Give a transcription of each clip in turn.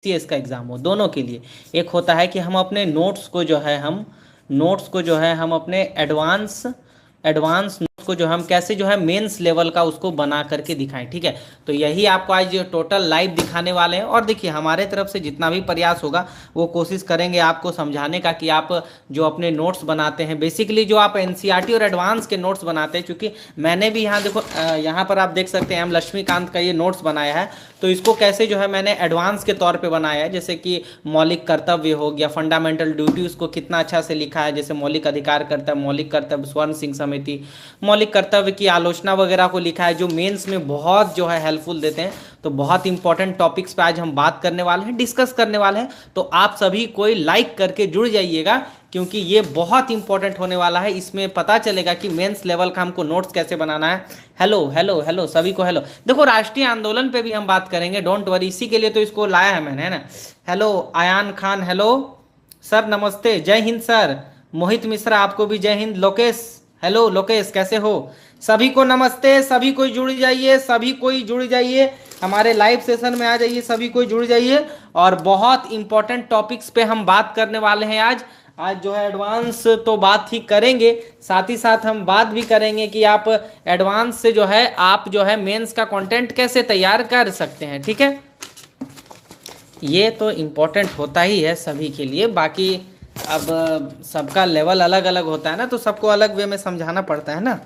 CS का exam हो, दोनों के लिए। एक होता है कि हम अपने नोट्स को जो है हम अपने एडवांस नोट्स को जो हम कैसे जो है मेंस लेवल का उसको बना करके दिखाएं, ठीक है। तो यही आपको आज टोटल लाइव दिखाने वाले हैं। और देखिए हमारे तरफ से जितना भी प्रयास होगा वो कोशिश करेंगे आपको समझाने का कि आप जो अपने नोट्स बनाते हैं, बेसिकली जो आप एनसीईआरटी और एडवांस के नोट्स बनाते हैं, क्योंकि मैंने भी यहाँ देखो यहाँ पर आप देख सकते हैं एम लक्ष्मीकांत का ये नोट्स बनाया है। तो इसको कैसे जो है मैंने एडवांस के तौर पे बनाया है, जैसे कि मौलिक कर्तव्य हो गया, फंडामेंटल ड्यूटी, उसको कितना अच्छा से लिखा है, जैसे मौलिक अधिकार कर्तव्य, मौलिक कर्तव्य, स्वर्ण सिंह समिति, मौलिक कर्तव्य की आलोचना वगैरह को लिखा है, जो मेंस में बहुत जो है हेल्पफुल देते हैं। तो बहुत इंपॉर्टेंट टॉपिक्स पे आज हम बात करने वाले हैं, डिस्कस करने वाले हैं। तो आप सभी कोई लाइक करके जुड़ जाइएगा, क्योंकि ये बहुत इंपॉर्टेंट होने वाला है। इसमें पता चलेगा कि मेंस लेवल का हमको नोट्स कैसे बनाना है। हेलो हेलो हेलो सभी को हेलो। देखो राष्ट्रीय आंदोलन पे भी हम बात करेंगे, डोंट वरी, इसी के लिए तो इसको लाया है मैंने, है ना। Hello Ayaan Khan, hello sir, नमस्ते, जय हिंद सर। मोहित मिश्रा आपको भी जय हिंद। लोकेश, हेलो लोकेश, कैसे हो? सभी को नमस्ते, सभी कोई जुड़ जाइए, सभी कोई जुड़ जाइए, हमारे लाइव सेशन में आ जाइए, सभी कोई जुड़ जाइए। और बहुत इंपॉर्टेंट टॉपिक्स पे हम बात करने वाले हैं आज जो है एडवांस तो बात ही करेंगे, साथ ही साथ हम बात भी करेंगे कि आप एडवांस से जो है आप जो है मेंस का कंटेंट कैसे तैयार कर सकते हैं, ठीक है। ये तो इम्पोर्टेंट होता ही है सभी के लिए। बाकी अब सबका लेवल अलग अलग होता है ना, तो सबको अलग वे में समझाना पड़ता है ना।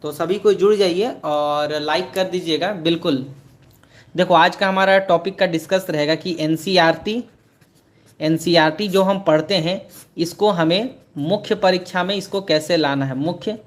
तो सभी को जुड़ जाइए और लाइक कर दीजिएगा बिल्कुल। देखो आज का हमारा टॉपिक का डिस्कस रहेगा कि एनसीईआरटी जो हम पढ़ते हैं इसको हमें मुख्य परीक्षा में इसको कैसे लाना है, मुख्य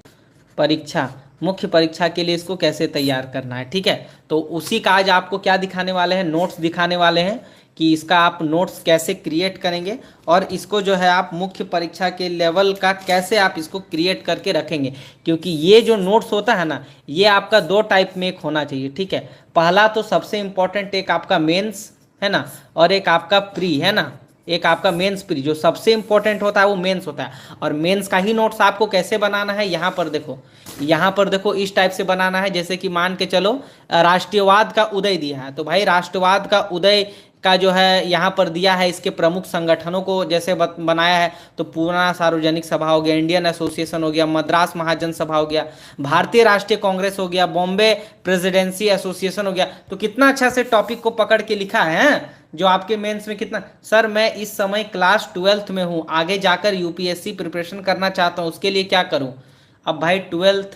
परीक्षा के लिए इसको कैसे तैयार करना है, ठीक है। तो उसी का आज आपको क्या दिखाने वाले हैं, नोट्स दिखाने वाले हैं कि इसका आप नोट्स कैसे क्रिएट करेंगे और इसको जो है आप मुख्य परीक्षा के लेवल का कैसे आप इसको क्रिएट करके रखेंगे। क्योंकि ये जो नोट्स होता है ना, ये आपका दो टाइप में एक होना चाहिए, ठीक है। पहला तो सबसे इम्पोर्टेंट एक आपका मेंस है ना, और एक आपका प्री है ना। एक आपका मेंस प्री, जो सबसे इंपॉर्टेंट होता है वो मेंस होता है। और मेंस का ही नोट्स आपको कैसे बनाना है, यहाँ पर देखो इस टाइप से बनाना है। जैसे कि मान के चलो राष्ट्रवाद का उदय दिया है, तो भाई राष्ट्रवाद का उदय का जो है यहाँ पर दिया है, इसके प्रमुख संगठनों को जैसे बनाया है। तो पूना सार्वजनिक सभा हो गया, इंडियन एसोसिएशन हो गया, मद्रास महाजन सभा हो गया, भारतीय राष्ट्रीय कांग्रेस हो गया, बॉम्बे प्रेसिडेंसी एसोसिएशन हो गया। तो कितना अच्छा से टॉपिक को पकड़ के लिखा है जो आपके मेंस में कितना। सर मैं इस समय क्लास 12th में हूँ, आगे जाकर यूपीएससी प्रिपरेशन करना चाहता हूँ, उसके लिए क्या करूँ? अब भाई 12th,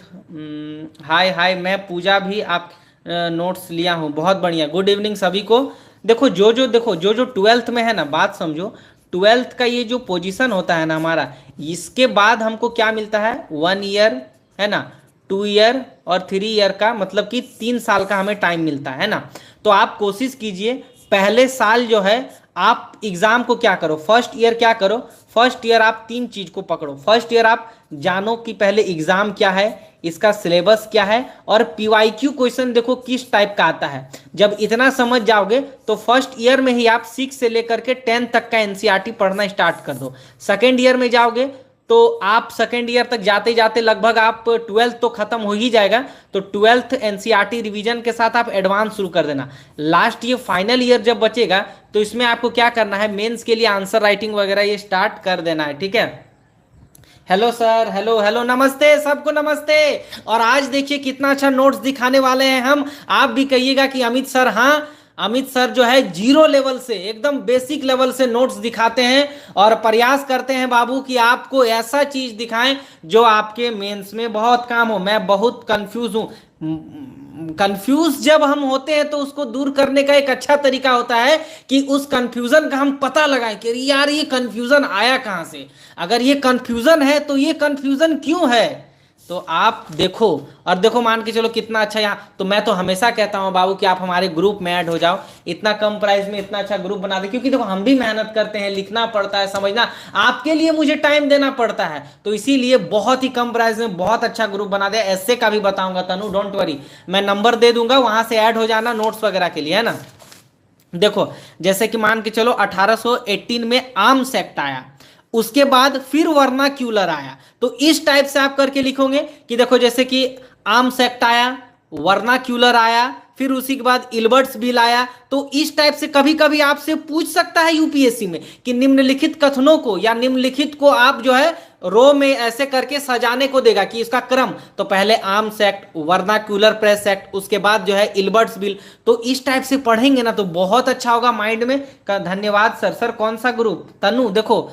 हाय मैं पूजा भी आप नोट्स लिया हूँ, बहुत बढ़िया, गुड इवनिंग सभी को। देखो जो 12th में है ना, बात समझो, 12th का ये जो पोजीशन होता है ना हमारा, इसके बाद हमको क्या मिलता है, 1 ईयर है ना, 2 ईयर और 3 ईयर का, मतलब कि 3 साल का हमें टाइम मिलता है ना। तो आप कोशिश कीजिए पहले साल जो है आप एग्जाम को क्या करो, फर्स्ट ईयर क्या करो, फर्स्ट ईयर आप 3 चीज को पकड़ो। फर्स्ट ईयर आप जानो कि पहले एग्जाम क्या है, इसका सिलेबस क्या है, और पीवाईक्यू क्वेश्चन देखो किस टाइप का आता है। जब इतना समझ जाओगे तो फर्स्ट ईयर में ही आप 6 से लेकर के 10 तक का एनसीईआरटी पढ़ना स्टार्ट कर दो। सेकेंड ईयर में जाओगे तो आप सेकेंड ईयर तक जाते जाते लगभग आप 12th तो खत्म हो ही जाएगा। तो 12th एनसीईआरटी रिवीजन के साथ आप एडवांस शुरू कर देना। लास्ट ये फाइनल ईयर जब बचेगा तो इसमें आपको क्या करना है, मेंस के लिए आंसर राइटिंग वगैरह ये स्टार्ट कर देना है, ठीक है। हेलो सर, हेलो नमस्ते, सबको नमस्ते। और आज देखिए कितना अच्छा नोट्स दिखाने वाले हैं हम। आप भी कहिएगा कि अमित सर, हाँ अमित सर जो है 0 लेवल से एकदम बेसिक लेवल से नोट्स दिखाते हैं और प्रयास करते हैं बाबू कि आपको ऐसा चीज दिखाएं जो आपके मेंस में बहुत काम हो। मैं बहुत कंफ्यूज हूं। कंफ्यूज जब हम होते हैं तो उसको दूर करने का एक अच्छा तरीका होता है कि उस कंफ्यूजन का हम पता लगाएं कि यार ये कंफ्यूजन आया कहां से। अगर ये कंफ्यूजन है तो ये कंफ्यूजन क्यों है, तो आप देखो। और देखो मान के चलो कितना अच्छा यहाँ, तो मैं तो हमेशा कहता हूँ बाबू कि आप हमारे ग्रुप में ऐड हो जाओ। इतना कम प्राइस में इतना अच्छा ग्रुप बना दे, क्योंकि देखो हम भी मेहनत करते हैं, लिखना पड़ता है, समझना, आपके लिए मुझे टाइम देना पड़ता है। तो इसीलिए बहुत ही कम प्राइस में बहुत अच्छा ग्रुप बना दे। ऐसे का भी बताऊंगा तनु, डोंट वरी, मैं नंबर दे दूंगा, वहां से ऐड हो जाना नोट्स वगैरह के लिए, है ना। देखो जैसे कि मान के चलो 1818 में आर्म्स एक्ट आया, उसके बाद फिर वर्नाक्यूलर आया। तो इस टाइप से आप करके लिखोगे कि देखो जैसे कि आर्म्स एक्ट आया, वर्नाक्यूलर आया, फिर उसी के बाद इल्बर्ट्स बिल आया। तो इस टाइप से कभी कभी आपसे पूछ सकता है यूपीएससी में कि निम्नलिखित कथनों को या निम्नलिखित को आप जो है रो में ऐसे करके सजाने को देगा कि इसका क्रम, तो पहले arms act, vernacular press act, उसके बाद जो है इल्बर्ट्स बिल। तो इस टाइप से पढ़ेंगे ना तो बहुत अच्छा होगा माइंड में। धन्यवाद सर। सर कौन सा ग्रुप? तनु, देखो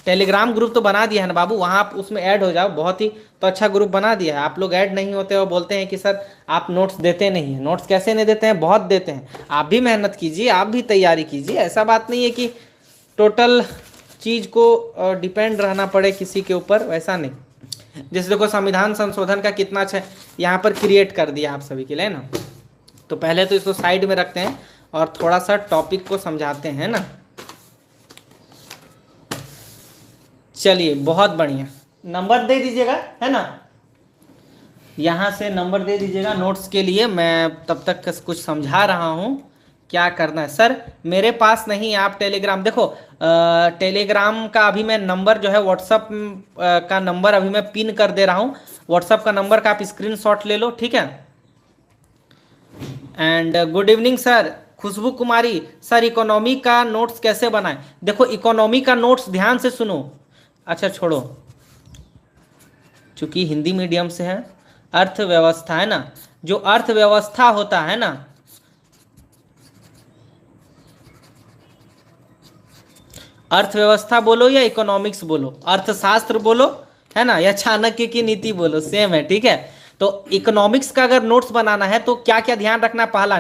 टेलीग्राम ग्रुप तो बना दिया है ना बाबू, वहां आप उसमें ऐड हो जाओ। बहुत ही तो अच्छा ग्रुप बना दिया है। आप लोग ऐड नहीं होते और बोलते हैं कि सर आप नोट्स देते नहीं हैं। नोट्स कैसे नहीं देते हैं? बहुत देते हैं। आप भी मेहनत कीजिए, आप भी तैयारी कीजिए। ऐसा बात नहीं है कि टोटल चीज को डिपेंड रहना पड़े किसी के ऊपर, वैसा नहीं। जैसे देखो संविधान संशोधन का कितना अच्छा यहाँ पर क्रिएट कर दिया आप सभी के लिए ना। तो पहले तो इसको साइड में रखते हैं और थोड़ा सा टॉपिक को समझाते हैं ना। चलिए बहुत बढ़िया, नंबर दे दीजिएगा है ना, यहाँ से नंबर दे दीजिएगा नोट्स के लिए। मैं तब तक कुछ समझा रहा हूँ क्या करना है। सर मेरे पास नहीं, आप टेलीग्राम देखो, टेलीग्राम का अभी मैं नंबर जो है व्हाट्सअप का नंबर अभी मैं पिन कर दे रहा हूँ। व्हाट्सअप का नंबर का आप स्क्रीनशॉट ले लो, ठीक है। And good evening sir. Khushboo Kumari, sir economy का नोट्स कैसे बनाएं? देखो इकोनॉमी का नोट्स ध्यान से सुनो। अच्छा छोड़ो, चूंकि हिंदी मीडियम से है, अर्थव्यवस्था है ना, जो अर्थव्यवस्था होता है ना, अर्थव्यवस्था बोलो या इकोनॉमिक्स बोलो, अर्थशास्त्र बोलो है ना, या चाणक्य की नीति बोलो, सेम है, ठीक है। तो इकोनॉमिक्स का अगर नोट्स बनाना है तो क्या क्या ध्यान रखना है? पहला,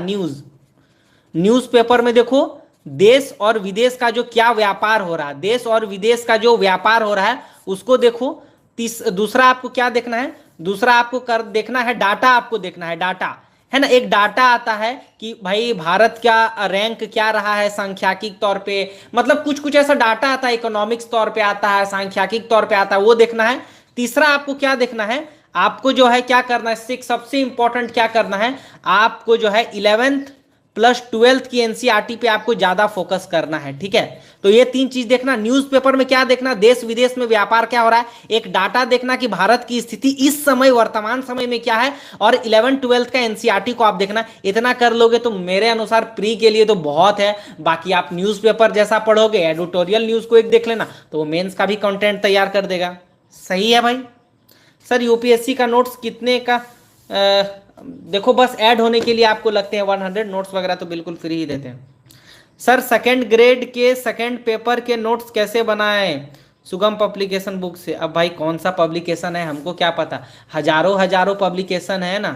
न्यूज़पेपर में देखो देश और विदेश का जो क्या व्यापार हो रहा है, देश और विदेश का जो व्यापार हो रहा है उसको देखो। दूसरा आपको क्या देखना है? दूसरा आपको देखना है डाटा, आपको देखना है डाटा, है ना। एक डाटा आता है कि भाई भारत का रैंक क्या रहा है सांख्यिकीय तौर पे, मतलब कुछ कुछ ऐसा डाटा आता है, इकोनॉमिक्स तौर पे आता है, सांख्यिकीय तौर पे आता है, वो देखना है। तीसरा आपको क्या देखना है? आपको जो है क्या करना है, सबसे इंपॉर्टेंट क्या करना है, आपको जो है 11th प्लस 12th की एनसीईआरटी पे आपको ज्यादा फोकस करना है, ठीक है। तो ये तीन चीज देखना। न्यूज़पेपर में क्या देखना? देश विदेश में व्यापार क्या हो रहा है, एक डाटा देखना कि भारत की स्थिति इस समय वर्तमान समय में क्या है, और 11th 12th का एनसीईआरटी को आप देखना। इतना कर लोगे तो मेरे अनुसार प्री के लिए तो बहुत है। बाकी आप न्यूज़पेपर जैसा पढ़ोगे, एडिटोरियल न्यूज को एक देख लेना, तो वो मेंस का भी कंटेंट तैयार कर देगा। सही है भाई। सर यूपीएससी का नोट्स कितने का? देखो बस ऐड होने के लिए आपको लगते हैं 100, नोट्स वगैरह तो बिल्कुल फ्री ही देते हैं। सर सेकंड ग्रेड के सेकंड पेपर के नोट्स कैसे बनाएं? सुगम पब्लिकेशन बुक से। अब भाई कौन सा पब्लिकेशन है हमको क्या पता, हजारों पब्लिकेशन है ना।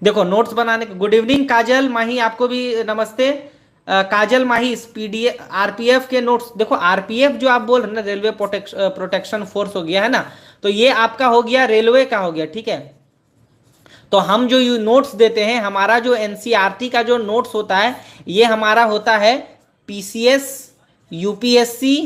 देखो नोट्स बनाने के, गुड इवनिंग काजल माही, आपको भी नमस्ते। काजल माही, पीडीएफ आरपीएफ के नोट्स देखो। आरपीएफ जो आप बोल रहे हैं ना, रेलवे प्रोटेक्शन फोर्स हो गया है ना, तो ये आपका हो गया रेलवे का हो गया, ठीक है। तो हम जो नोट्स देते हैं, हमारा जो एनसीईआरटी का जो नोट्स होता है, ये हमारा होता है पीसीएस, यूपीएससी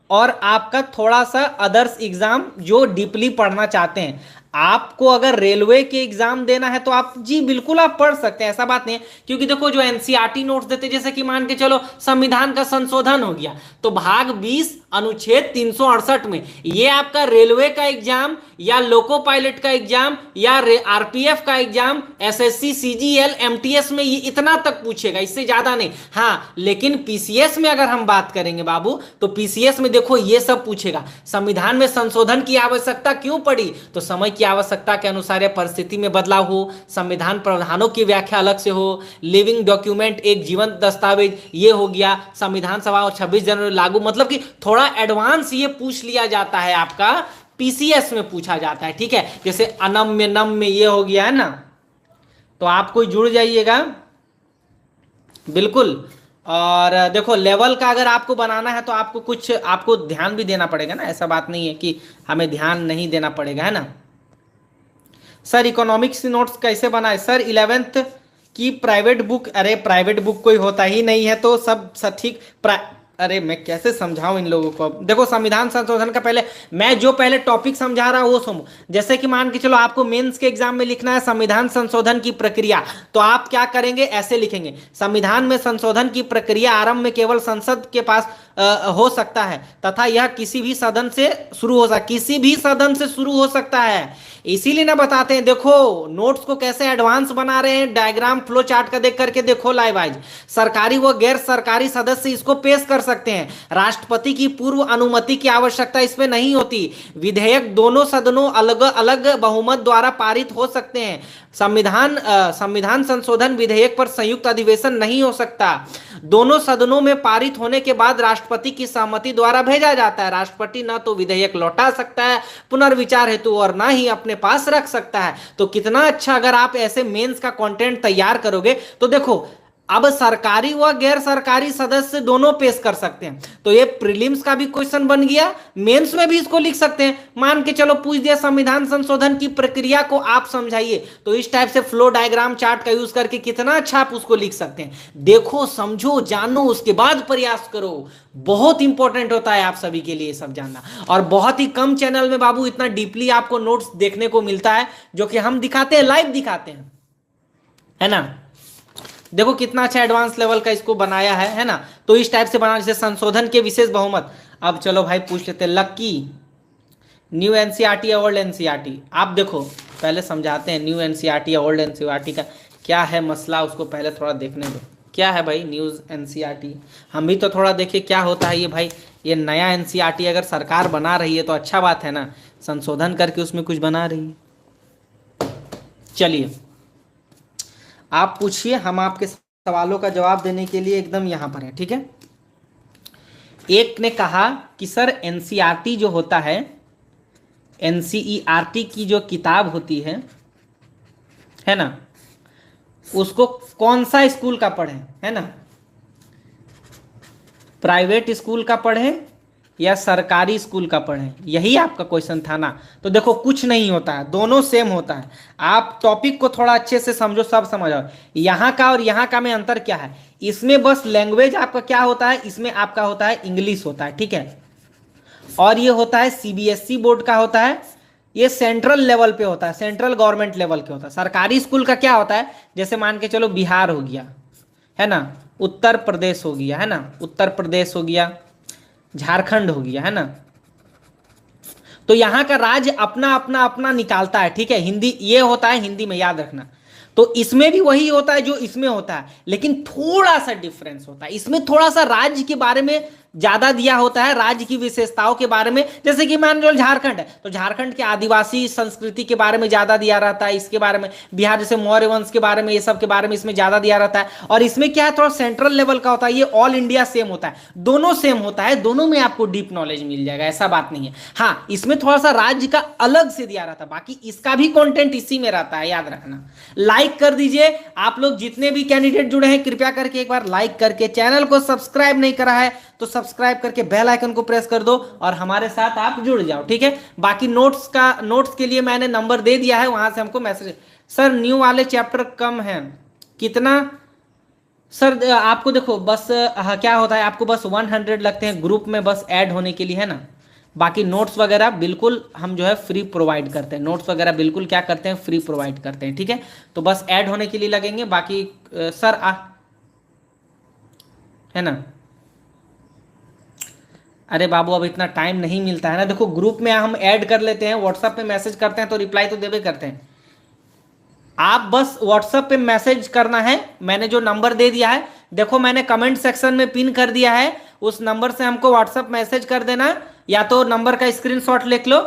और आपका थोड़ा सा अदर्स एग्जाम जो डीपली पढ़ना चाहते हैं। आपको अगर रेलवे के एग्जाम देना है तो आप जी बिल्कुल आप पढ़ सकते हैं, ऐसा बात नहीं है। क्योंकि देखो जो एनसीईआरटी नोट्स देते हैं, जैसे कि मान के चलो संविधान का संशोधन हो गया, तो भाग 20 अनुच्छेद 368 में ये आपका रेलवे का एग्जाम या लोको पायलट का एग्जाम या आरपीएफ का एग्जाम, एसएससी, सीजीएल, एमटीएस में ये इतना तक पूछेगा, इससे ज्यादा नहीं। हाँ लेकिन पीसीएस में अगर हम बात करेंगे बाबू, तो पीसीएस में देखो ये सब पूछेगा। संविधान में संशोधन की आवश्यकता क्यों पड़ी? तो समय की आवश्यकता के अनुसार या परिस्थिति में बदलाव हो, संविधान प्रावधानों की व्याख्या अलग से हो, लिविंग डॉक्यूमेंट एक जीवंत दस्तावेज ये हो गया, संविधान सभा और 26 जनवरी लागू, मतलब कि थोड़ा एडवांस ये पूछ लिया जाता है, आपका पीसीएस में पूछा जाता है, ठीक है। जैसे अनम्य नम्य ये हो गया है ना, तो आपको जुड़ जाइएगा बिल्कुल। और देखो लेवल का अगर आपको बनाना है तो आपको कुछ आपको ध्यान भी देना पड़ेगा ना, ऐसा बात नहीं है कि हमें ध्यान नहीं देना पड़ेगा, है ना। सर इकोनॉमिक्स नोट्स कैसे बनाए? सर 11th की प्राइवेट बुक, अरे प्राइवेट बुक कोई होता ही नहीं है, तो सब ठीक। अरे मैं कैसे समझाऊं इन लोगों को। देखो संविधान संशोधन का पहले मैं जो पहले टॉपिक समझा रहा हूं वो सुनो। जैसे कि मान के चलो आपको मेंस के एग्जाम में लिखना है संविधान संशोधन की प्रक्रिया, तो आप क्या करेंगे, ऐसे लिखेंगे, संविधान में संशोधन की प्रक्रिया आरंभ में केवल संसद के पास हो सकता है तथा यह किसी भी सदन से शुरू हो सकता है, किसी भी सदन से शुरू हो सकता है। इसीलिए ना बताते हैं, देखो नोट्स को कैसे एडवांस बना रहे हैं, डायग्राम फ्लो चार्ट का देख करके देखो लाइव आज। सरकारी व गैर सरकारी सदस्य इसको पेश कर सकते हैं। राष्ट्रपति की पूर्व अनुमति की आवश्यकता इसमें नहीं होती। विधेयक दोनों सदनों अलग अलग बहुमत द्वारा पारित हो सकते हैं। संविधान संशोधन विधेयक पर संयुक्त अधिवेशन नहीं हो सकता। दोनों सदनों में पारित होने के बाद राष्ट्रपति की सहमति द्वारा भेजा जाता है। राष्ट्रपति न तो विधेयक लौटा सकता है पुनर्विचार हेतु और ना ही अपने पास रख सकता है। तो कितना अच्छा अगर आप ऐसे मेंस का कंटेंट तैयार करोगे तो देखो अब सरकारी व गैर सरकारी सदस्य दोनों पेश कर सकते हैं। तो ये प्रीलिम्स का भी क्वेश्चन बन गया, मेंस में भी इसको लिख सकते हैं। मान के चलो पूछ दिया संविधान संशोधन की प्रक्रिया को आप समझाइए, तो इस टाइप से फ्लो डायग्राम चार्ट का यूज करके कितना अच्छा आप उसको लिख सकते हैं। देखो समझो जानो उसके बाद प्रयास करो। बहुत इंपॉर्टेंट होता है आप सभी के लिए सब जानना। और बहुत ही कम चैनल में बाबू इतना डीपली आपको नोट्स देखने को मिलता है, जो कि हम दिखाते हैं, लाइव दिखाते हैं, है ना। देखो कितना अच्छा एडवांस लेवल का इसको बनाया है ना। तो इस टाइप से बना, जैसे संशोधन के विशेष बहुमत। अब चलो भाई पूछ लेते हैं, लक्की न्यू एनसीईआरटी या ओल्ड एनसीईआरटी। आप देखो पहले समझाते हैं न्यू एनसीईआरटी या ओल्ड एनसीईआरटी का क्या है मसला, उसको पहले थोड़ा देखने दो। क्या है भाई न्यूज एनसीईआरटी, हम भी तो थोड़ा देखिए क्या होता है ये भाई। ये नया एनसीईआरटी अगर सरकार बना रही है तो अच्छा बात है ना, संशोधन करके उसमें कुछ बना रही है। चलिए आप पूछिए, हम आपके सवालों का जवाब देने के लिए एकदम यहां पर है, ठीक है। एक ने कहा कि सर एनसीईआरटी जो होता है, एनसीईआरटी की जो किताब होती है ना, उसको कौन सा स्कूल का पढ़ें, है ना, प्राइवेट स्कूल का पढ़ें या सरकारी स्कूल का पढ़ें, यही आपका क्वेश्चन था ना। तो देखो कुछ नहीं होता है, दोनों सेम होता है। आप टॉपिक को थोड़ा अच्छे से समझो, सब समझ आओ। यहाँ का और यहाँ का में अंतर क्या है, इसमें बस लैंग्वेज आपका क्या होता है, इसमें आपका होता है इंग्लिश होता है, ठीक है। और ये होता है सीबीएसई बोर्ड का होता है, ये सेंट्रल लेवल पे होता है, सेंट्रल गवर्नमेंट लेवल के होता है। सरकारी स्कूल का क्या होता है, जैसे मान के चलो बिहार हो गया, है ना, उत्तर प्रदेश हो गया, है ना, उत्तर प्रदेश हो गया, झारखंड हो गया, है ना। तो यहां का राज्य अपना अपना अपना निकालता है, ठीक है। हिंदी ये होता है, हिंदी में याद रखना। तो इसमें भी वही होता है जो इसमें होता है, लेकिन थोड़ा सा डिफरेंस होता है। इसमें थोड़ा सा राज्य के बारे में ज्यादा दिया होता है, राज्य की विशेषताओं के बारे में। जैसे कि मान लो झारखंड है तो झारखंड के आदिवासी संस्कृति के बारे में ज्यादा दिया रहता है, इसके बारे में। बिहार जैसे मौर्य वंश के बारे में, ये सब के बारे में इसमें ज्यादा दिया रहता है। और इसमें क्या है, थोड़ा सेंट्रल लेवल का होता है, ये ऑल इंडिया सेम होता है। दोनों सेम होता है, दोनों में आपको डीप नॉलेज मिल जाएगा, ऐसा बात नहीं है। हाँ इसमें थोड़ा सा राज्य का अलग से दिया रहता है, बाकी इसका भी कंटेंट इसी में रहता है, याद रखना। लाइक कर दीजिए, आप लोग जितने भी कैंडिडेट जुड़े हैं कृपया करके एक बार लाइक करके, चैनल को सब्सक्राइब नहीं करा है तो सब्सक्राइब करके बेल आइकन को प्रेस कर दो और हमारे साथ आप जुड़ जाओ, ठीक है। बाकी नोट्स के लिए मैंने नंबर दे दिया है, वहां से हमको मैसेज। सर न्यू वाले चैप्टर कम है कितना, सर आपको देखो बस क्या होता है, आपको बस 100 लगते हैं ग्रुप में बस ऐड होने के लिए, है ना। बाकी नोट्स वगैरह बिल्कुल हम जो है फ्री प्रोवाइड करते हैं, नोट्स वगैरह बिल्कुल क्या करते हैं, फ्री प्रोवाइड करते हैं, ठीक है। तो बस ऐड होने के लिए लगेंगे, बाकी सर है ना। अरे बाबू अब इतना टाइम नहीं मिलता है ना, देखो ग्रुप में हम ऐड कर लेते हैं, व्हाट्सएप पे मैसेज करते हैं तो रिप्लाई तो देवे करते हैं। आप बस व्हाट्सएप पे मैसेज करना है, मैंने जो नंबर दे दिया है देखो मैंने कमेंट सेक्शन में पिन कर दिया है, उस नंबर से हमको व्हाट्सएप मैसेज कर देना, या तो नंबर का स्क्रीनशॉट लिख लो।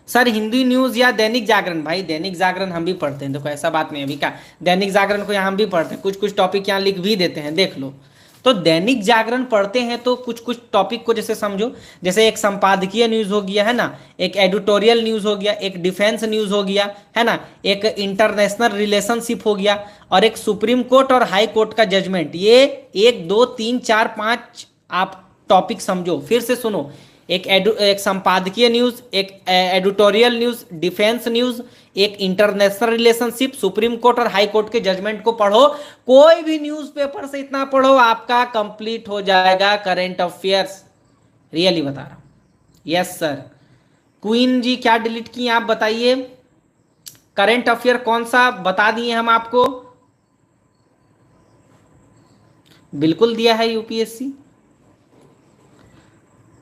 सर हिंदी न्यूज या दैनिक जागरण, भाई दैनिक जागरण हम भी पढ़ते हैं, देखो ऐसा बात नहीं अभी का, दैनिक जागरण को यहाँ हम भी पढ़ते हैं, कुछ कुछ टॉपिक यहाँ लिख भी देते हैं, देख लो। तो दैनिक जागरण पढ़ते हैं तो कुछ कुछ टॉपिक को जैसे समझो, जैसे एक संपादकीय न्यूज हो गया, है ना, एक एडिटोरियल न्यूज हो गया, एक डिफेंस न्यूज हो गया, है ना, एक इंटरनेशनल रिलेशनशिप हो गया, और एक सुप्रीम कोर्ट और हाई कोर्ट का जजमेंट। ये 1 2 3 4 5 आप टॉपिक समझो, फिर से सुनो। एक संपादकीय न्यूज, एक एडिटोरियल न्यूज, डिफेंस न्यूज, एक इंटरनेशनल रिलेशनशिप, सुप्रीम कोर्ट और हाई कोर्ट के जजमेंट को पढ़ो। कोई भी न्यूज़पेपर से इतना पढ़ो, आपका कंप्लीट हो जाएगा करंट अफेयर्स, रियली बता रहा हूं। Yes sir. क्वीन जी क्या डिलीट की आप बताइए, करंट अफेयर कौन सा बता दिए हम आपको, बिल्कुल दिया है यूपीएससी।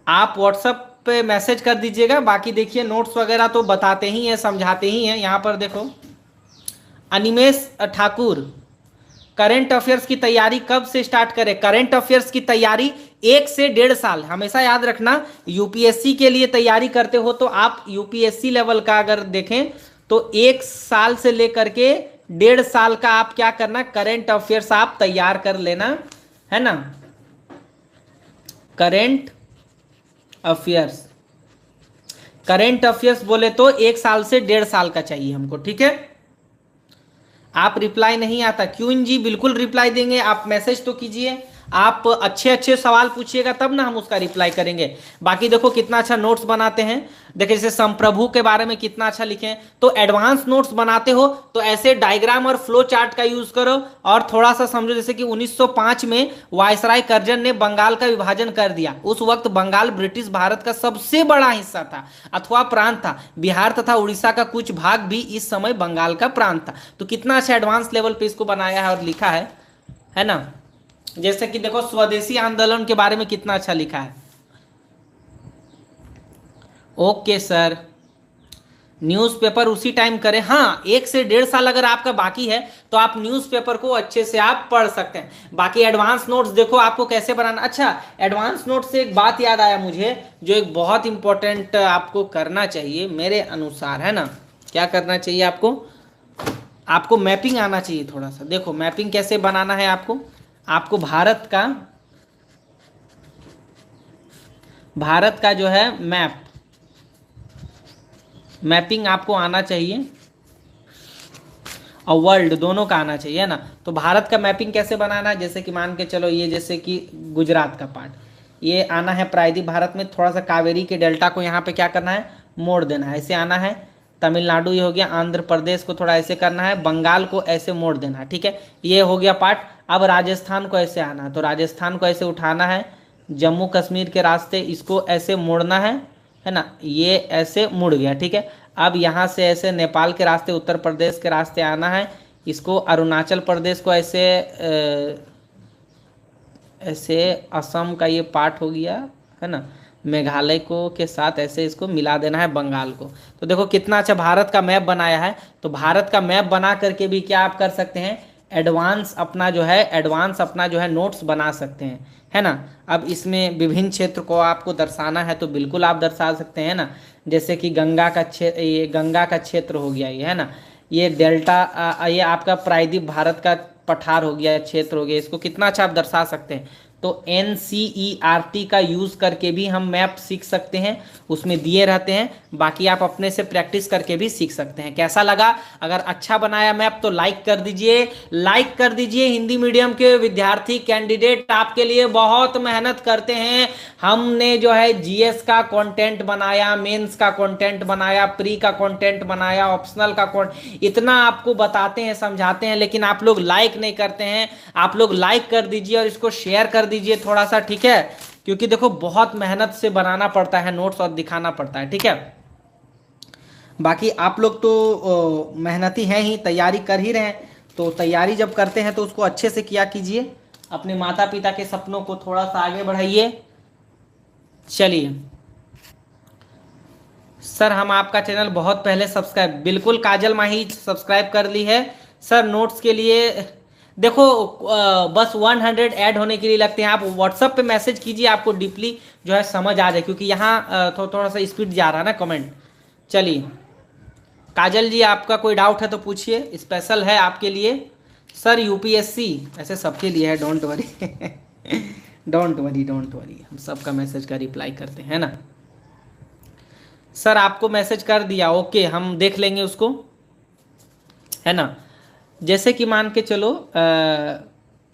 आप व्हाट्सएप पे मैसेज कर दीजिएगा। बाकी देखिए नोट्स वगैरह तो बताते ही हैं, समझाते ही हैं। यहाँ पर देखो अनिमेश ठाकुर, करंट अफेयर्स की तैयारी कब से स्टार्ट करें? करंट अफेयर्स की तैयारी 1 से 1.5 साल, हमेशा याद रखना। यूपीएससी के लिए तैयारी करते हो तो आप यूपीएससी लेवल का अगर देखें तो 1 साल से लेकर के 1.5 साल का आप क्या करना, करंट अफेयर्स आप तैयार कर लेना, है ना। करंट अफेयर्स, करंट अफेयर्स बोले तो 1 साल से 1.5 साल का चाहिए हमको, ठीक है। आप रिप्लाई नहीं आता, क्यों जी, बिल्कुल रिप्लाई देंगे। आप मैसेज तो कीजिए, आप अच्छे अच्छे सवाल पूछिएगा तब ना हम उसका रिप्लाई करेंगे। बाकी देखो कितना अच्छा नोट्स बनाते हैं। देखिए जैसे संप्रभु के बारे में कितना अच्छा लिखे हैं। तो एडवांस नोट्स बनाते हो तो ऐसे डायग्राम और फ्लो चार्ट का यूज करो और थोड़ा सा समझो। जैसे कि 1905 में वायसराय कर्जन ने बंगाल का विभाजन कर दिया। उस वक्त बंगाल ब्रिटिश भारत का सबसे बड़ा हिस्सा था अथवा प्रांत था। बिहार तथा उड़ीसा का कुछ भाग भी इस समय बंगाल का प्रांत था। तो कितना अच्छा एडवांस लेवल पे इसको बनाया है और लिखा है ना। जैसे कि देखो स्वदेशी आंदोलन के बारे में कितना अच्छा लिखा है। ओके सर, न्यूज़पेपर उसी टाइम करें। हाँ, 1 से 1.5 साल अगर आपका बाकी है तो आप न्यूज़पेपर को अच्छे से आप पढ़ सकते हैं। बाकी एडवांस नोट्स देखो आपको कैसे बनाना। अच्छा, एडवांस नोट्स से एक बात याद आया मुझे, जो एक बहुत इंपॉर्टेंट आपको करना चाहिए मेरे अनुसार, है ना। क्या करना चाहिए आपको मैपिंग आना चाहिए थोड़ा सा। देखो मैपिंग कैसे बनाना है आपको भारत का जो है मैपिंग आपको आना चाहिए और वर्ल्ड दोनों का आना चाहिए, है ना। तो भारत का मैपिंग कैसे बनाना है, जैसे कि मान के चलो ये जैसे कि गुजरात का पार्ट ये आना है प्रायद्वीप भारत में। थोड़ा सा कावेरी के डेल्टा को यहाँ पे क्या करना है, मोड़ देना है, ऐसे आना है। तमिलनाडु ये हो गया, आंध्र प्रदेश को थोड़ा ऐसे करना है, बंगाल को ऐसे मोड़ देना है, ठीक है। ये हो गया पार्ट। अब राजस्थान को ऐसे आना है, तो राजस्थान को ऐसे उठाना है, जम्मू कश्मीर के रास्ते इसको ऐसे मोड़ना है ना। ये ऐसे मुड़ गया, ठीक है। अब यहाँ से ऐसे नेपाल के रास्ते, उत्तर प्रदेश के रास्ते आना है, इसको अरुणाचल प्रदेश को ऐसे असम का ये पार्ट हो गया, है ना। मेघालय को के साथ ऐसे इसको मिला देना है, बंगाल को। तो देखो कितना अच्छा भारत का मैप बनाया है। तो भारत का मैप बना करके भी क्या आप कर सकते हैं, एडवांस अपना जो है नोट्स बना सकते हैं, है ना। अब इसमें विभिन्न क्षेत्र को आपको दर्शाना है तो बिल्कुल आप दर्शा सकते हैं ना। जैसे कि ये गंगा का क्षेत्र हो गया, ये है ना। ये डेल्टा ये आपका प्रायद्वीप भारत का पठार हो गया, क्षेत्र हो गया। इसको कितना अच्छा आप दर्शा सकते हैं। तो NCERT का यूज़ करके भी हम मैप सीख सकते हैं, उसमें दिए रहते हैं। बाकी आप अपने से प्रैक्टिस करके भी सीख सकते हैं। कैसा लगा? अगर अच्छा बनाया मैप तो लाइक कर दीजिए। हिंदी मीडियम के विद्यार्थी कैंडिडेट आपके लिए बहुत मेहनत करते हैं। हमने जो है GS का कंटेंट बनाया, मेंस का कंटेंट बनाया, प्री का कंटेंट बनाया, ऑप्शनल का इतना आपको बताते हैं, समझाते हैं, लेकिन आप लोग लाइक नहीं करते हैं। आप लोग लाइक कर दीजिए और इसको शेयर कर दीजिए थोड़ा सा, ठीक है। क्योंकि देखो बहुत मेहनत से बनाना पड़ता है नोट्स और दिखाना पड़ता है, ठीक है। बाकी आप लोग तो मेहनती हैं ही, तैयारी कर ही रहे हैं। तो तैयारी जब करते हैं तो उसको अच्छे से किया कीजिए। अपने माता पिता के सपनों को थोड़ा सा आगे बढ़ाइए। चलिए सर, हम आपका चैनल बहुत पहले सब्सक्राइब, बिल्कुल काजल माही सब्सक्राइब कर ली है सर। नोट्स के लिए देखो बस 100 ऐड होने के लिए लगते हैं। आप व्हाट्सएप पे मैसेज कीजिए, आपको डीपली जो है समझ आ जाए, क्योंकि यहाँ थोड़ा सा स्पीड जा रहा है ना कमेंट। चलिए काजल जी, आपका कोई डाउट है तो पूछिए, स्पेशल है आपके लिए सर। यूपीएससी ऐसे सबके लिए है, डोंट वरी डोंट वरी, हम सबका मैसेज का रिप्लाई करते हैं ना सर। आपको मैसेज कर दिया, ओके, हम देख लेंगे उसको, है ना। जैसे कि मान के चलो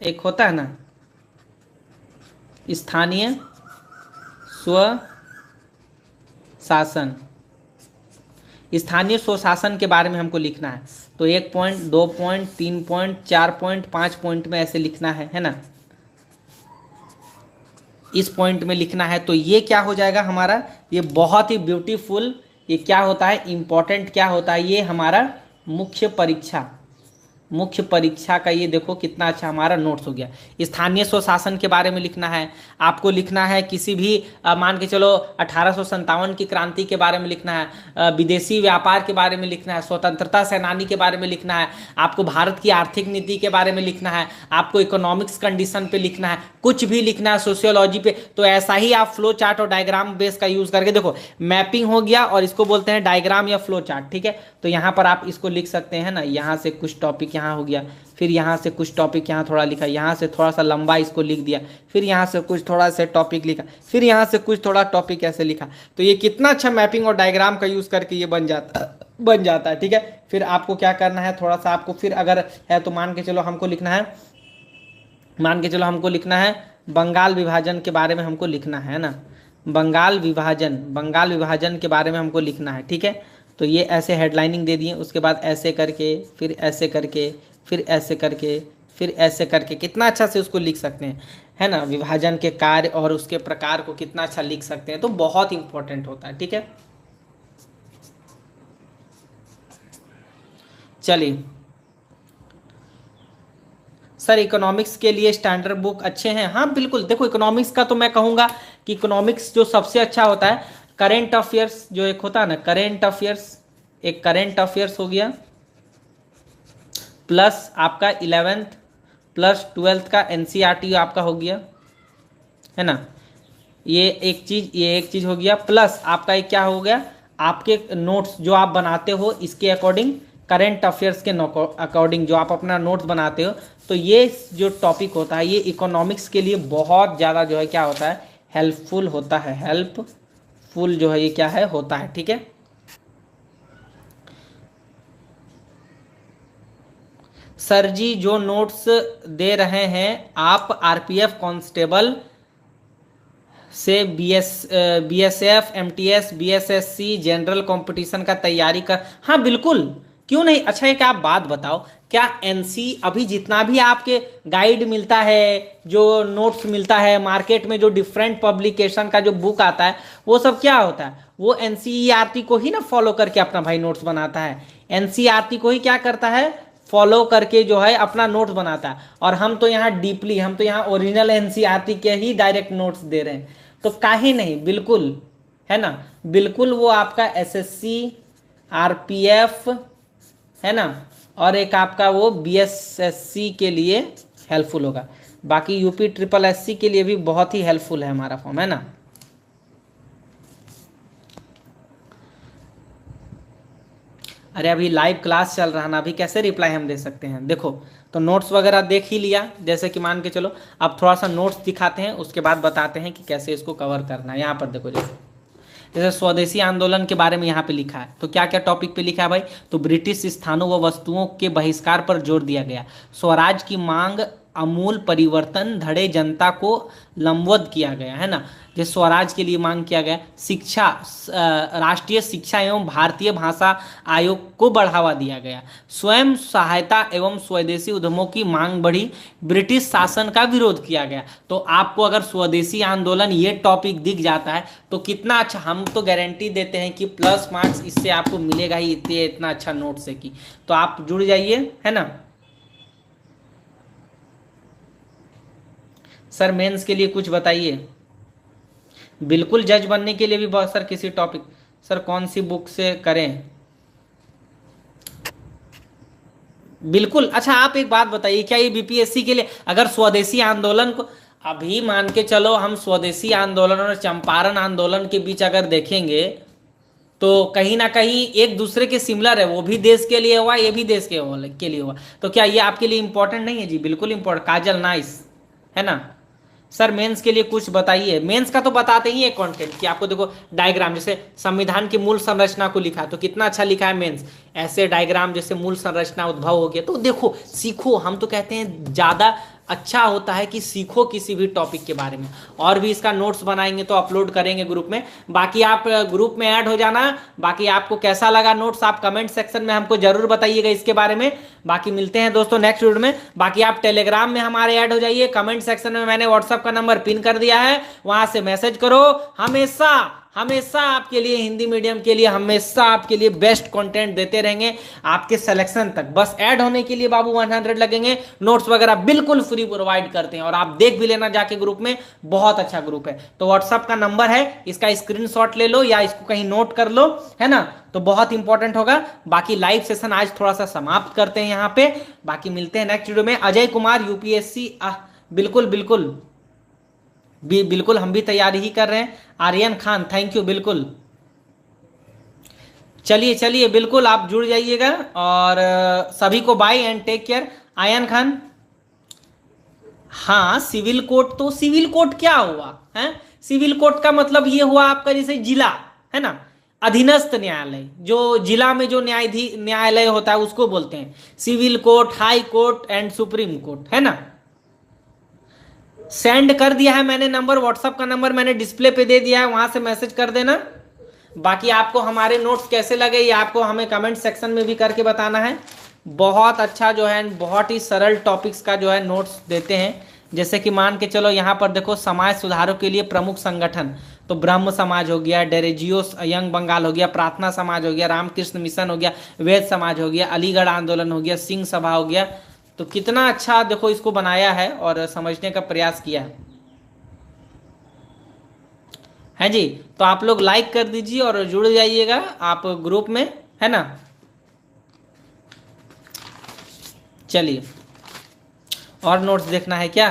एक होता है ना स्थानीय स्व शासन के बारे में हमको लिखना है। तो 1 point, 2 point, 3 point, 4 point, 5 point में ऐसे लिखना है ना। इस पॉइंट में लिखना है। तो ये क्या हो जाएगा हमारा, ये बहुत ही ब्यूटीफुल, ये क्या होता है, इम्पोर्टेंट क्या होता है, ये हमारा मुख्य परीक्षा, मुख्य परीक्षा का ये देखो कितना अच्छा हमारा नोट्स हो गया। स्थानीय स्वशासन के बारे में लिखना है, आपको लिखना है किसी भी मान के चलो 1857 की क्रांति के बारे में लिखना है, विदेशी व्यापार के बारे में लिखना है, स्वतंत्रता सेनानी के बारे में लिखना है, आपको भारत की आर्थिक नीति के बारे में लिखना है, आपको इकोनॉमिक्स कंडीशन पे लिखना है, कुछ भी लिखना है सोशियोलॉजी पे। तो ऐसा ही आप फ्लो चार्ट और डायग्राम बेस का यूज करके देखो, मैपिंग हो गया और इसको बोलते हैं डायग्राम या फ्लो चार्ट, ठीक है। तो यहाँ पर आप इसको लिख सकते हैं ना, यहाँ से कुछ टॉपिक यहाँ हो गया, फिर यहाँ से कुछ टॉपिक यहाँ थोड़ा लिखा, यहाँ से थोड़ा सा लंबा इसको लिख दिया, फिर यहाँ से कुछ थोड़ा सा टॉपिक लिखा, फिर यहाँ से कुछ थोड़ा टॉपिक ऐसे लिखा। तो ये कितना अच्छा मैपिंग और डायग्राम का यूज करके ये बन जाता है, ठीक है। फिर आपको क्या करना है, थोड़ा सा आपको फिर अगर है तो मान के चलो हमको लिखना है बंगाल विभाजन के बारे में हमको लिखना है ना, बंगाल विभाजन के बारे में हमको लिखना है, ठीक है। तो ये ऐसे हेडलाइनिंग दे दिए, उसके बाद ऐसे करके, फिर ऐसे करके, फिर ऐसे करके, फिर ऐसे करके, कितना अच्छा से उसको लिख सकते हैं, है ना। विभाजन के कार्य और उसके प्रकार को कितना अच्छा लिख सकते हैं, तो बहुत इंपॉर्टेंट होता है, ठीक है। चलिए सर, इकोनॉमिक्स के लिए स्टैंडर्ड बुक अच्छे हैं? हाँ बिल्कुल, देखो इकोनॉमिक्स का तो मैं कहूँगा कि इकोनॉमिक्स जो सबसे अच्छा होता है, करेंट अफेयर्स जो एक होता है ना, करेंट अफेयर्स हो गया, प्लस आपका 11th प्लस 12th का एनसीईआरटी आपका हो गया, है ना। ये एक चीज़ हो गया, प्लस आपका एक क्या हो गया, आपके नोट्स जो आप बनाते हो इसके अकॉर्डिंग, करेंट अफेयर्स के अकॉर्डिंग जो आप अपना नोट्स बनाते हो, तो ये जो टॉपिक होता है ये इकोनॉमिक्स के लिए बहुत ज़्यादा जो है क्या होता है, हेल्पफुल होता है, हेल्पफुल जो है ये क्या है होता है, ठीक है। सर जी जो नोट्स दे रहे हैं आप आरपीएफ कांस्टेबल से BSF, MTS, BSSC general competition का तैयारी कर, हाँ बिल्कुल क्यों नहीं। अच्छा एक आप बात बताओ, क्या एनसी अभी जितना भी आपके गाइड मिलता है, जो नोट्स मिलता है मार्केट में, जो डिफरेंट पब्लिकेशन का जो बुक आता है, वो सब क्या होता है, वो एनसीईआरटी को ही ना फॉलो करके अपना भाई नोट्स बनाता है, एनसीईआरटी को ही क्या करता है, फॉलो करके जो है अपना नोट्स बनाता है। और हम तो यहाँ डीपली, हम तो यहाँ ओरिजिनल एनसीईआरटी के ही डायरेक्ट नोट्स दे रहे हैं, तो काहे नहीं, बिल्कुल है ना, बिल्कुल वो आपका एसएससी, आरपीएफ, है ना, और एक आपका वो बीएसएससी के लिए हेल्पफुल होगा। बाकी यूपी ट्रिपल एससी के लिए भी बहुत ही हेल्पफुल है हमारा फॉर्म, है ना। अरे अभी लाइव क्लास चल रहा है ना, अभी कैसे रिप्लाई हम दे सकते हैं। देखो तो नोट्स वगैरह देख ही लिया, जैसे कि मान के चलो अब थोड़ा सा नोट्स दिखाते हैं, उसके बाद बताते हैं कि कैसे इसको कवर करना है। यहाँ पर देखो जैसे स्वदेशी आंदोलन के बारे में यहाँ पे लिखा है, तो क्या क्या टॉपिक पे लिखा है भाई, तो ब्रिटिश स्थानों व वस्तुओं के बहिष्कार पर जोर दिया गया, स्वराज की मांग आमूल परिवर्तन धड़े जनता को लंबवत किया गया, है ना, जैसे स्वराज के लिए मांग किया गया, शिक्षा, राष्ट्रीय शिक्षा एवं भारतीय भाषा आयोग को बढ़ावा दिया गया, स्वयं सहायता एवं स्वदेशी उद्यमों की मांग बढ़ी, ब्रिटिश शासन का विरोध किया गया। तो आपको अगर स्वदेशी आंदोलन ये टॉपिक दिख जाता है तो कितना अच्छा, हम तो गारंटी देते हैं कि प्लस मार्क्स इससे आपको मिलेगा ही, इतना अच्छा नोट से की। तो आप जुड़ जाइए, है ना। सर मेंस के लिए कुछ बताइए। बिल्कुल जज बनने के लिए भी बहुत सर किसी टॉपिक, सर कौन सी बुक से करें, बिल्कुल। अच्छा आप एक बात बताइए, क्या ये बीपीएससी के लिए अगर स्वदेशी आंदोलन को, अभी मान के चलो हम स्वदेशी आंदोलन और चंपारण आंदोलन के बीच अगर देखेंगे तो कहीं ना कहीं एक दूसरे के सिमिलर है, वो भी देश के लिए हुआ, ये भी देश के लिए हुआ, तो क्या ये आपके लिए इंपॉर्टेंट नहीं है? जी बिल्कुल इंपॉर्टेंट, काजल नाइस, है ना। सर मेंस के लिए कुछ बताइए। मेंस का तो बताते ही है कंटेंट कि आपको देखो डायग्राम, जैसे संविधान की मूल संरचना को लिखा तो कितना अच्छा लिखा है मेंस, ऐसे डायग्राम जैसे मूल संरचना उद्भव हो गया, तो देखो सीखो, हम तो कहते हैं ज़्यादा अच्छा होता है कि सीखो किसी भी टॉपिक के बारे में। और भी इसका नोट्स बनाएंगे तो अपलोड करेंगे ग्रुप में, बाकी आप ग्रुप में ऐड हो जाना। बाकी आपको कैसा लगा नोट्स आप कमेंट सेक्शन में हमको जरूर बताइएगा इसके बारे में। बाकी मिलते हैं दोस्तों नेक्स्ट वीडियो में। बाकी आप टेलीग्राम में हमारे ऐड हो जाइए, कमेंट सेक्शन में मैंने व्हाट्सएप का नंबर पिन कर दिया है, वहां से मैसेज करो। हमेशा हमेशा आपके लिए, हिंदी मीडियम के लिए हमेशा आपके लिए बेस्ट कंटेंट देते रहेंगे आपके सिलेक्शन तक। बस ऐड होने के लिए बाबू 100 लगेंगे, नोट्स वगैरह बिल्कुल फ्री प्रोवाइड करते हैं और आप देख भी लेना जाके ग्रुप में, बहुत अच्छा ग्रुप है। तो व्हाट्सअप का नंबर है, इसका स्क्रीनशॉट ले लो या इसको कहीं नोट कर लो, है ना, तो बहुत इंपॉर्टेंट होगा। बाकी लाइव सेशन आज थोड़ा सा समाप्त करते हैं यहाँ पे, बाकी मिलते हैं नेक्स्ट वीडियो में। अजय कुमार यूपीएससी, बिल्कुल बिल्कुल बिल्कुल हम भी तैयारी ही कर रहे हैं। आर्यन खान थैंक यू, बिल्कुल चलिए चलिए बिल्कुल आप जुड़ जाइएगा और सभी को bye and take care. Ayan Khan, हाँ सिविल कोर्ट, तो सिविल कोर्ट क्या हुआ है? सिविल कोर्ट का मतलब ये हुआ आपका जैसे जिला है ना, अधीनस्थ न्यायालय, जो जिला में जो न्यायालय होता है उसको बोलते हैं civil court, high court and supreme court, है ना। सेंड कर दिया है मैंने नंबर, व्हाट्सअप का नंबर मैंने डिस्प्ले पे दे दिया है, वहां से मैसेज कर देना। बाकी आपको हमारे नोट्स कैसे लगे ये आपको हमें कमेंट सेक्शन में भी करके बताना है। बहुत अच्छा जो है, बहुत ही सरल टॉपिक्स का जो है नोट्स देते हैं। जैसे कि मान के चलो यहाँ पर देखो, समाज सुधारों के लिए प्रमुख संगठन, तो ब्रह्म समाज हो गया, डेरेजियो यंग बंगाल हो गया, प्रार्थना समाज हो गया, रामकृष्ण मिशन हो गया, वेद समाज हो गया, अलीगढ़ आंदोलन हो गया, सिंह सभा हो गया। तो कितना अच्छा देखो इसको बनाया है और समझने का प्रयास किया है जी। तो आप लोग लाइक कर दीजिए और जुड़ जाइएगा आप ग्रुप में, है ना। चलिए, और नोट्स देखना है क्या?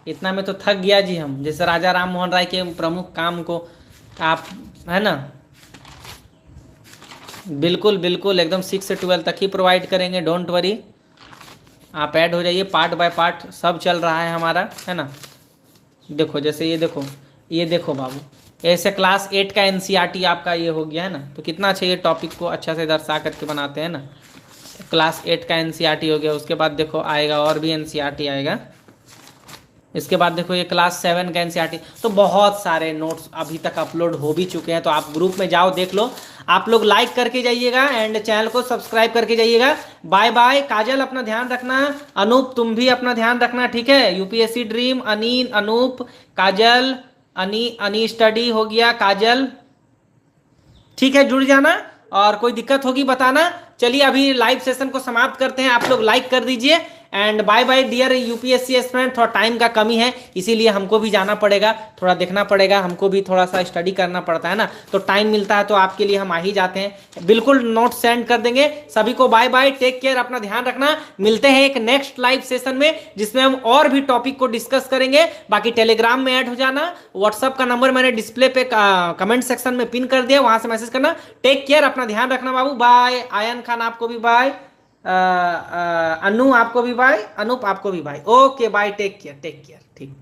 इतना में तो थक गया जी हम, जैसे राजा राम मोहन राय के प्रमुख काम को आप, है ना, बिल्कुल बिल्कुल एकदम 6 से 12 तक ही प्रोवाइड करेंगे, डोंट वरी। आप ऐड हो जाइए, पार्ट बाय पार्ट सब चल रहा है हमारा, है ना। देखो जैसे ये देखो, ये देखो बाबू, ऐसे क्लास 8 का एनसीईआरटी आपका ये हो गया है ना, तो कितना अच्छा ये टॉपिक को अच्छा से दर्शा करके बनाते हैं ना। क्लास 8 का एनसीईआरटी हो गया, उसके बाद देखो आएगा और भी एनसीईआरटी आएगा, इसके बाद देखो ये क्लास 7 का एनसीईआरटी। तो बहुत सारे नोट्स अभी तक अपलोड हो भी चुके हैं, तो आप ग्रुप में जाओ देख लो। आप लोग लाइक करके जाइएगा एंड चैनल को सब्सक्राइब करके जाइएगा। Bye bye. काजल अपना ध्यान रखना, अनूप तुम भी अपना ध्यान रखना, ठीक है। यूपीएससी ड्रीम, अनी, अनूप, काजल, अनी स्टडी हो गया, काजल, ठीक है, जुड़ जाना और कोई दिक्कत होगी बताना। चलिए अभी लाइव सेशन को समाप्त करते हैं, आप लोग लाइक कर दीजिए and bye bye dear UPSC aspirant. थोड़ा टाइम का कमी है इसीलिए हमको भी जाना पड़ेगा, थोड़ा देखना पड़ेगा, हमको भी थोड़ा सा स्टडी करना पड़ता है ना, तो टाइम मिलता है तो आपके लिए हम आ ही जाते हैं। बिल्कुल नोट सेंड कर देंगे सभी को। बाय बाय, टेक केयर, अपना ध्यान रखना। मिलते हैं एक नेक्स्ट लाइव सेशन में जिसमें हम और भी टॉपिक को डिस्कस करेंगे। बाकी टेलीग्राम में ऐड हो जाना, व्हाट्सअप का नंबर मैंने डिस्प्ले पे कमेंट सेक्शन में पिन कर दिया, वहां से मैसेज करना। टेक केयर, अपना ध्यान रखना बाबू। बाय। आयन खान आपको भी बाय, अनु आपको भी बाय, अनूप आपको भी bye. Okay bye, take care, take care, ठीक।